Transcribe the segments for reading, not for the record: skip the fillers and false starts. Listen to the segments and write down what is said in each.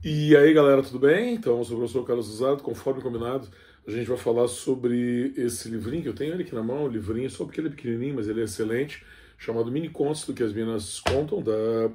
E aí, galera, tudo bem? Então, eu sou o professor Carlos Usado, conforme combinado, a gente vai falar sobre esse livrinho, que eu tenho ele aqui na mão, o livrinho, só porque ele é pequenininho, mas ele é excelente, chamado Mini Contos do que as Minas Contam, da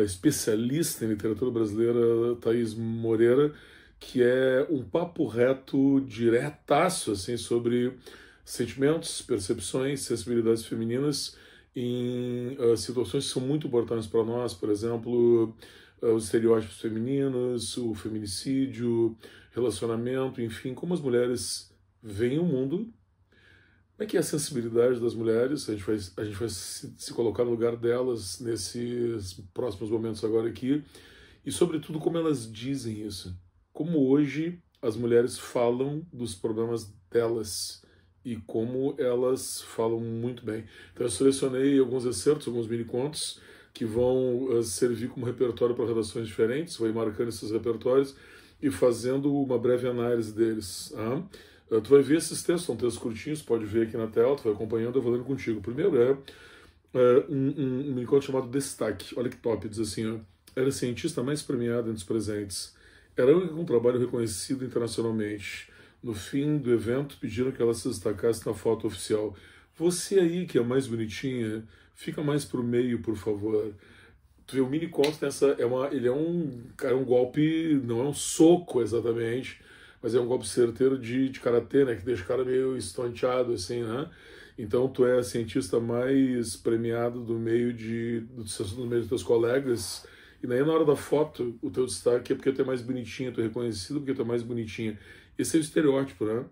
especialista em literatura brasileira, Thaís Moreira, que é um papo reto, diretaço, assim, sobre sentimentos, percepções, sensibilidades femininas em situações que são muito importantes para nós, por exemplo, os estereótipos femininos, o feminicídio, relacionamento, enfim, como as mulheres veem o mundo, como é que é a sensibilidade das mulheres, a gente vai se colocar no lugar delas nesses próximos momentos agora aqui, e sobretudo como elas dizem isso, como hoje as mulheres falam dos problemas delas, e como elas falam muito bem. Então eu selecionei alguns excertos, alguns mini contos, que vão servir como repertório para redações diferentes, vou ir marcando esses repertórios e fazendo uma breve análise deles. Tá? Tu vai ver esses textos, são textos curtinhos, pode ver aqui na tela, tu vai acompanhando, eu vou lendo contigo. O primeiro é um mini conto chamado Destaque. Olha que top, diz assim, ó, era a cientista mais premiada entre os presentes. Era a única com um trabalho reconhecido internacionalmente. No fim do evento, pediram que ela se destacasse na foto oficial. Você aí, que é mais bonitinha, fica mais pro meio, por favor. Tu vê, o mini conto tem essa, ele é um golpe, não é um soco exatamente, mas é um golpe certeiro de karatê, né, que deixa o cara meio estonteado, assim, né? Então tu é a cientista mais premiado do meio dos teus colegas, e daí na hora da foto, o teu destaque é porque tu é mais bonitinha, tu é reconhecido porque tu é mais bonitinha. Esse é o estereótipo, né?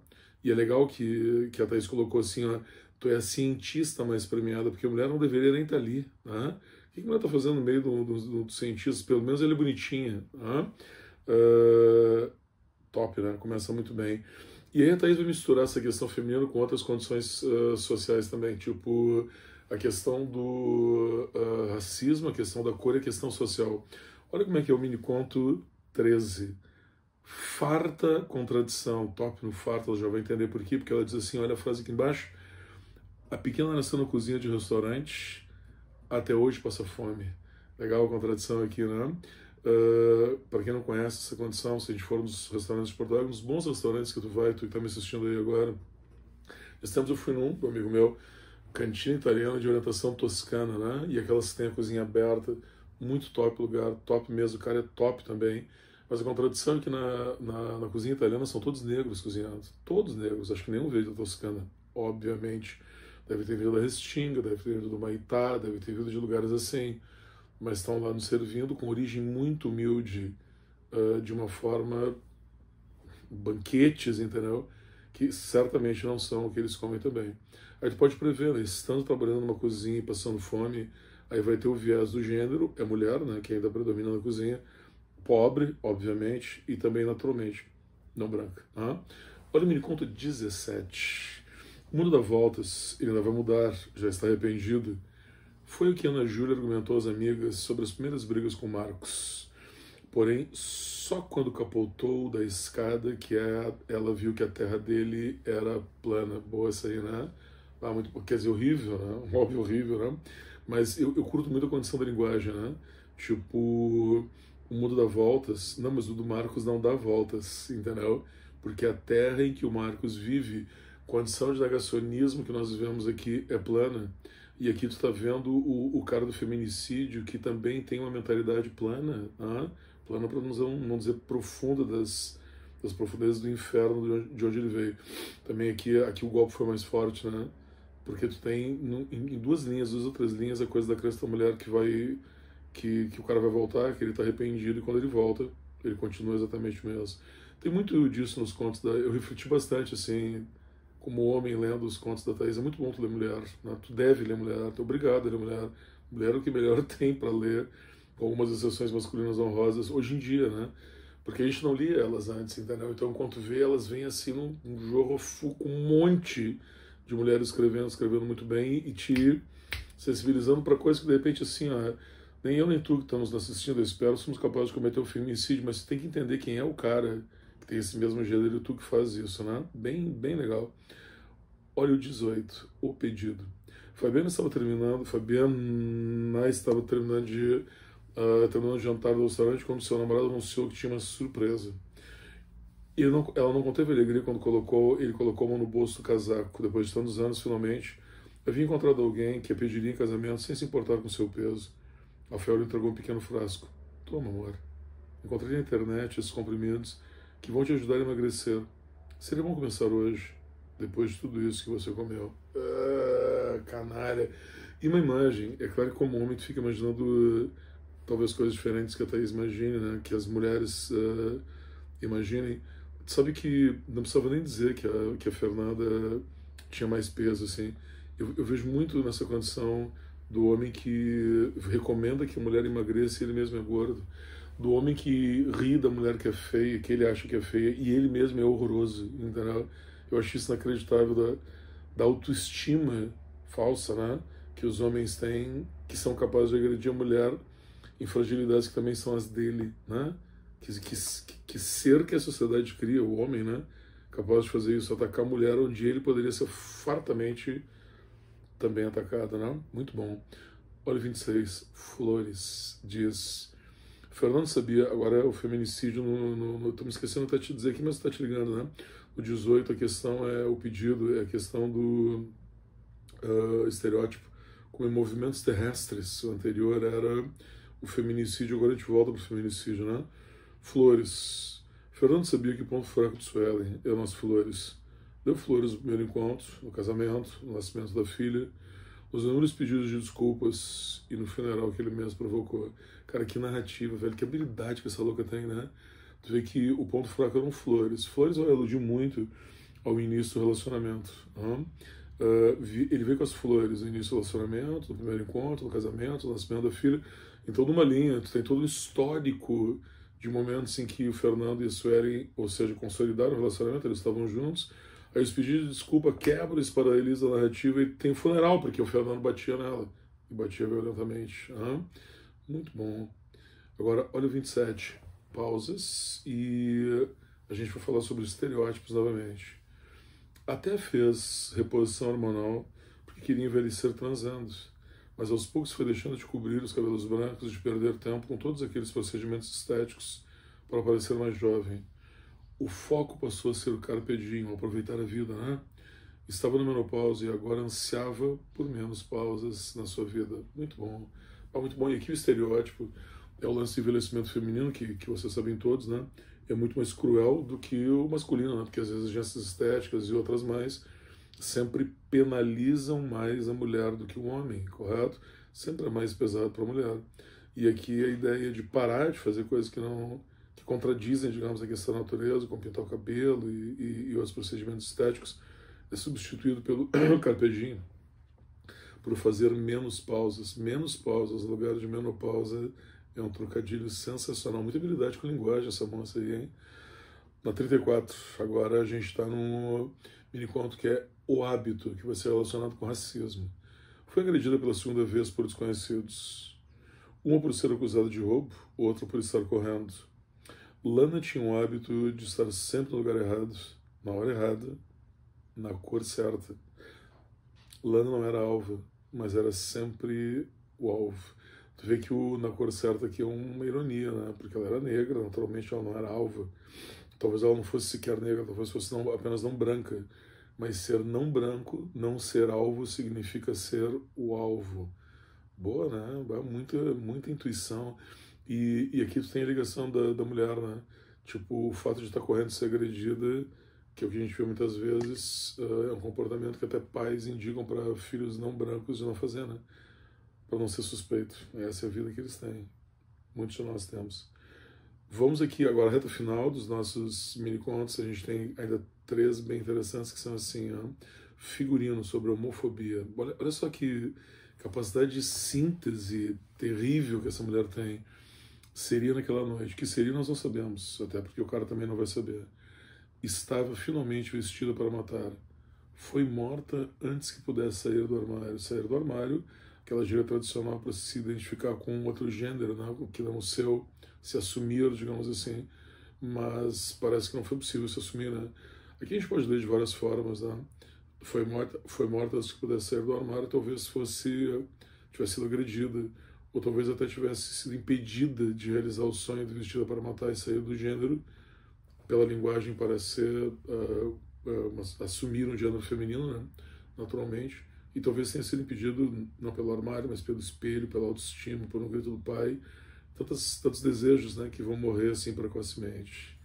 E é legal que a Thaís colocou assim, ó, tu é a cientista mais premiada, porque a mulher não deveria nem estar ali, né? O que a mulher está fazendo no meio do cientista? Pelo menos ele é bonitinha, né? Top, né? Começa muito bem. E aí a Thaís vai misturar essa questão feminina com outras condições sociais também, tipo a questão do racismo, a questão da cor e a questão social. Olha como é que é o mini conto 13. Farta contradição, top no farta, ela já vai entender por quê, porque ela diz assim, olha a frase aqui embaixo, a pequena nasceu na cozinha de restaurante, até hoje passa fome. Legal a contradição aqui, né? Para quem não conhece essa condição, se a gente for nos restaurantes de Porto Alegre, nos bons restaurantes que tu vai, tu que tá me assistindo aí agora, esse tempos eu fui num, um amigo meu, cantina italiana de orientação toscana, né? E aquelas que tem a cozinha aberta, muito top o lugar, top mesmo, o cara é top também. Mas a contradição é que na cozinha italiana são todos negros cozinhando, todos negros, acho que nenhum veio da Toscana, obviamente. Deve ter vindo da Restinga, deve ter vindo do Maitá, deve ter vindo de lugares assim, mas estão lá nos servindo com origem muito humilde, de uma forma, banquetes, entendeu? Que certamente não são o que eles comem também. Aí tu pode prever, né? Estando trabalhando numa cozinha e passando fome, aí vai ter o viés do gênero, é mulher, né, que ainda predomina na cozinha, pobre, obviamente, e também naturalmente, não branca. Tá? Olha o mini conto 17. O mundo dá voltas, ele ainda vai mudar, já está arrependido. Foi o que Ana Júlia argumentou às amigas sobre as primeiras brigas com Marcos. Porém, só quando capotou da escada que ela viu que a terra dele era plana. Boa essa aí, né? Ah, muito, quer dizer, horrível, né? Um óbvio horrível, né? Mas eu curto muito a condição da linguagem, né? Tipo, o mundo dá voltas. Não, mas o do Marcos não dá voltas, entendeu? Porque a terra em que o Marcos vive, condição de negacionismo que nós vivemos aqui é plana. E aqui tu tá vendo o cara do feminicídio que também tem uma mentalidade plana, né? Plana para não dizer profunda das profundezas do inferno de onde ele veio. Também aqui o golpe foi mais forte, né? Porque tu tem em duas linhas, duas ou três linhas, a coisa da crença da mulher que o cara vai voltar, que ele tá arrependido, e quando ele volta, ele continua exatamente o mesmo. Tem muito disso nos contos eu refleti bastante, assim, como homem lendo os contos da Thaís. É muito bom tu ler mulher, né? Tu deve ler mulher, tu é obrigado a ler mulher. Mulher é o que melhor tem para ler, com algumas exceções masculinas honrosas, hoje em dia, né? Porque a gente não lia elas antes, entendeu? Então, quando tu vê, elas vêm assim num jorro com um monte de mulheres escrevendo muito bem e te sensibilizando para coisas que, de repente, assim, ó, nem eu nem tu que estamos assistindo, eu espero, somos capazes de cometer um feminicídio, mas você tem que entender quem é o cara que tem esse mesmo gênero e tu que faz isso, né? Bem legal. Olha o 18, o pedido. Fabiana estava terminando de terminando o jantar do restaurante, quando seu namorado anunciou que tinha uma surpresa. E ela não conteve alegria quando ele colocou a mão no bolso do casaco. Depois de tantos anos, finalmente, havia encontrado alguém que a pediria em casamento sem se importar com seu peso. Rafael lhe entregou um pequeno frasco. Toma, amor. Encontrei na internet esses comprimidos que vão te ajudar a emagrecer. Seria bom começar hoje, depois de tudo isso que você comeu. Canalha. E uma imagem. É claro que como homem tu fica imaginando talvez coisas diferentes que a Thaís imagine, né? Que as mulheres imaginem. Tu sabe que não precisava nem dizer que a Fernanda tinha mais peso, assim. Eu vejo muito nessa condição do homem que recomenda que a mulher emagreça e ele mesmo é gordo. Do homem que ri da mulher que é feia, que ele acha que é feia, e ele mesmo é horroroso, entendeu? Eu acho isso inacreditável da autoestima falsa, né? Que os homens têm, que são capazes de agredir a mulher em fragilidades que também são as dele, né? Que ser que a sociedade cria, o homem, né? Capaz de fazer isso, atacar a mulher onde ele poderia ser fartamente também atacado, né? Muito bom. Olha 26, Flores, diz... Fernando sabia, agora é o feminicídio tô me esquecendo até de te dizer aqui, mas você tá te ligando, né? O 18, a questão é o pedido, é a questão do estereótipo como em movimentos terrestres. O anterior era o feminicídio, agora a gente volta pro feminicídio, né? Flores. Fernando sabia que o ponto fraco de Suelen eram as flores. Deu flores no primeiro encontro, no casamento, no nascimento da filha, os inúmeros pedidos de desculpas e no funeral que ele mesmo provocou. Cara, que narrativa, velho, que habilidade que essa louca tem, né? Tu vê que o ponto fraco eram flores. Flores vai aludir muito ao início do relacionamento. Ele veio com as flores no início do relacionamento, no primeiro encontro, no casamento, no nascimento da filha. Então, numa linha, tu tem todo um histórico de momentos em que o Fernando e a Suelen, ou seja, consolidaram o relacionamento, eles estavam juntos. Aí os pedidos de desculpa quebram esse paralelismo da narrativa e tem o funeral, porque o Fernando batia nela, e batia violentamente. Muito bom. Agora, olha o 27. Pausas e a gente vai falar sobre estereótipos novamente. Até fez reposição hormonal porque queria envelhecer transando, mas aos poucos foi deixando de cobrir os cabelos brancos e de perder tempo com todos aqueles procedimentos estéticos para parecer mais jovem. O foco passou a ser o carpe diem, aproveitar a vida, né? Estava na menopausa e agora ansiava por menos pausas na sua vida. Muito bom. Muito bom. E aqui o estereótipo é o lance do envelhecimento feminino, que vocês sabem todos, né? É muito mais cruel do que o masculino, né? Porque as exigências estéticas e outras mais sempre penalizam mais a mulher do que o homem, correto? Sempre é mais pesado para a mulher. E aqui a ideia de parar de fazer coisas que contradizem, digamos, a questão da natureza, como pintar o cabelo e outros procedimentos estéticos, é substituído pelo carpe diem, por fazer menos pausas. Menos pausas, no lugar de menopausa, é um trocadilho sensacional. Muita habilidade com linguagem essa moça aí, hein? Na 34, agora a gente está num mini-conto que é O Hábito, que vai ser relacionado com racismo. Foi agredida pela segunda vez por desconhecidos. Uma por ser acusada de roubo, outra por estar correndo. Lana tinha um hábito de estar sempre no lugar errado, na hora errada, na cor certa. Lana não era alva, mas era sempre o alvo. Tu vê que na cor certa aqui é uma ironia, né? Porque ela era negra, naturalmente ela não era alva. Talvez ela não fosse sequer negra, talvez fosse apenas não branca. Mas ser não branco, não ser alvo, significa ser o alvo. Boa, né? Muita intuição. E aqui tu tem a ligação da mulher, né? Tipo, o fato de estar correndo e ser agredida, que é o que a gente vê muitas vezes, é um comportamento que até pais indicam para filhos não brancos de não fazer, né? Para não ser suspeito. Essa é a vida que eles têm. Muitos de nós temos. Vamos aqui agora, reta final dos nossos mini-contos. A gente tem ainda 3 bem interessantes que são assim, figurino sobre homofobia. Olha só que capacidade de síntese terrível que essa mulher tem. Seria naquela noite. Que seria, nós não sabemos, até porque o cara também não vai saber. Estava finalmente vestida para matar. Foi morta antes que pudesse sair do armário. Sair do armário, aquela gíria tradicional para se identificar com outro gênero, né? Que não o seu, se assumir, digamos assim. Mas parece que não foi possível se assumir, né? Aqui a gente pode ler de várias formas, né? Foi morta antes que pudesse sair do armário, talvez tivesse sido agredida. ou talvez até tivesse sido impedida de realizar o sonho de Vestida para Matar e sair do gênero, pela linguagem parece ser assumir um gênero feminino, né, naturalmente, e talvez tenha sido impedido não pelo armário, mas pelo espelho, pela autoestima, por um grito do pai, tantos desejos, né, que vão morrer assim precocemente.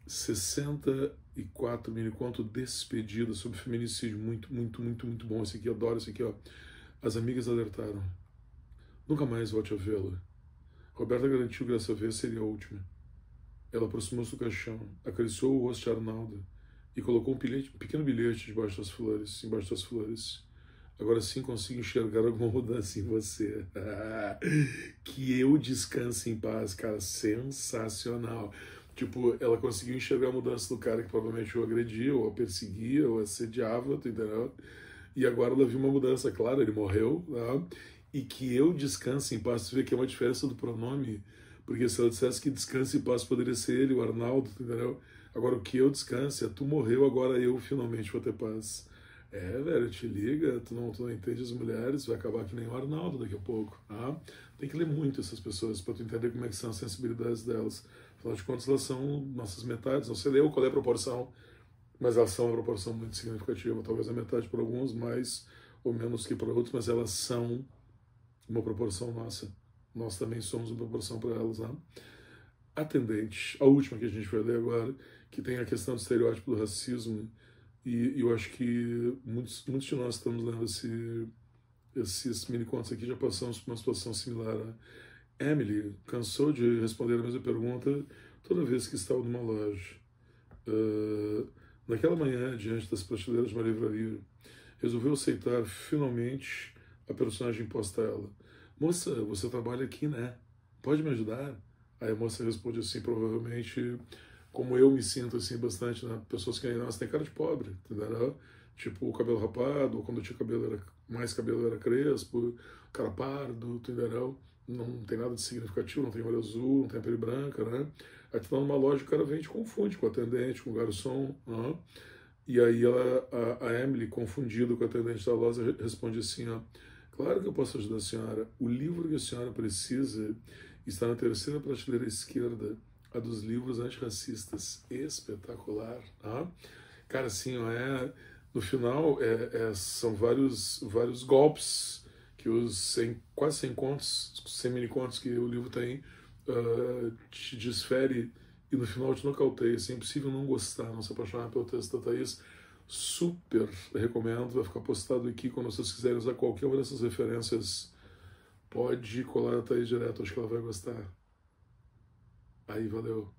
64 mini conto Despedida sobre feminicídio, muito bom esse aqui, adoro esse aqui, ó. As amigas alertaram: nunca mais volte a vê-la. Roberta garantiu que dessa vez seria a última. Ela aproximou-se do caixão, acariciou o rosto de Arnaldo e colocou um pequeno bilhete debaixo das flores. Agora sim consigo enxergar alguma mudança em você. Que eu descanse em paz, cara, sensacional. Tipo, ela conseguiu enxergar a mudança do cara que provavelmente o agredia, ou a perseguia, ou assediava, entendeu? E agora ela viu uma mudança, claro, ele morreu, né? E que eu descanse em paz. Você vê que é uma diferença do pronome, porque se ela dissesse que descanse em paz poderia ser ele, o Arnaldo, entendeu? Agora o que eu descanse é tu morreu, agora eu finalmente vou ter paz. Velho, te liga, tu não entende as mulheres, vai acabar que nem o Arnaldo daqui a pouco, tá? Tem que ler muito essas pessoas para tu entender como é que são as sensibilidades delas. Afinal de contas, elas são nossas metades, não sei leu qual é a proporção, mas elas são uma proporção muito significativa, talvez a metade para alguns, mais ou menos que para outros, mas elas são uma proporção nossa. Nós também somos uma proporção para elas, né? Atendente, a última que a gente vai ler agora, que tem a questão do estereótipo do racismo, e eu acho que muitos de nós estamos lendo esses mini-contos aqui, já passamos por uma situação similar. Né? Emily cansou de responder a mesma pergunta toda vez que estava numa loja. Naquela manhã, diante das prateleiras de uma livraria, resolveu aceitar finalmente a personagem imposta a ela. Moça, você trabalha aqui, né? Pode me ajudar? Aí a moça responde assim, provavelmente, como eu me sinto assim bastante, né? Pessoas que ainda nossa, tem cara de pobre, entendeu? Tipo, o cabelo rapado, ou quando eu tinha mais cabelo era crespo, cara pardo, entendeu? Não tem nada de significativo, não tem olho azul, não tem pele branca, né? Aí tu tá numa loja, o cara vem e te confunde com o atendente, com o garçom, né? E aí a Emily, confundida com o atendente da loja, responde assim, ó, claro que eu posso ajudar a senhora. O livro que a senhora precisa está na terceira prateleira esquerda, a dos livros antirracistas. Espetacular, tá? Cara, assim, ó, no final são vários golpes que quase 100 contos, 100 mini-contos que o livro tem, te desfere e no final te nocauteia. Assim, é impossível não gostar, não se apaixonar pelo texto da Thaís. Super recomendo, vai ficar postado aqui. Quando vocês quiserem usar qualquer uma dessas referências, pode colar a Thaís direto, acho que ela vai gostar. Aí, valeu.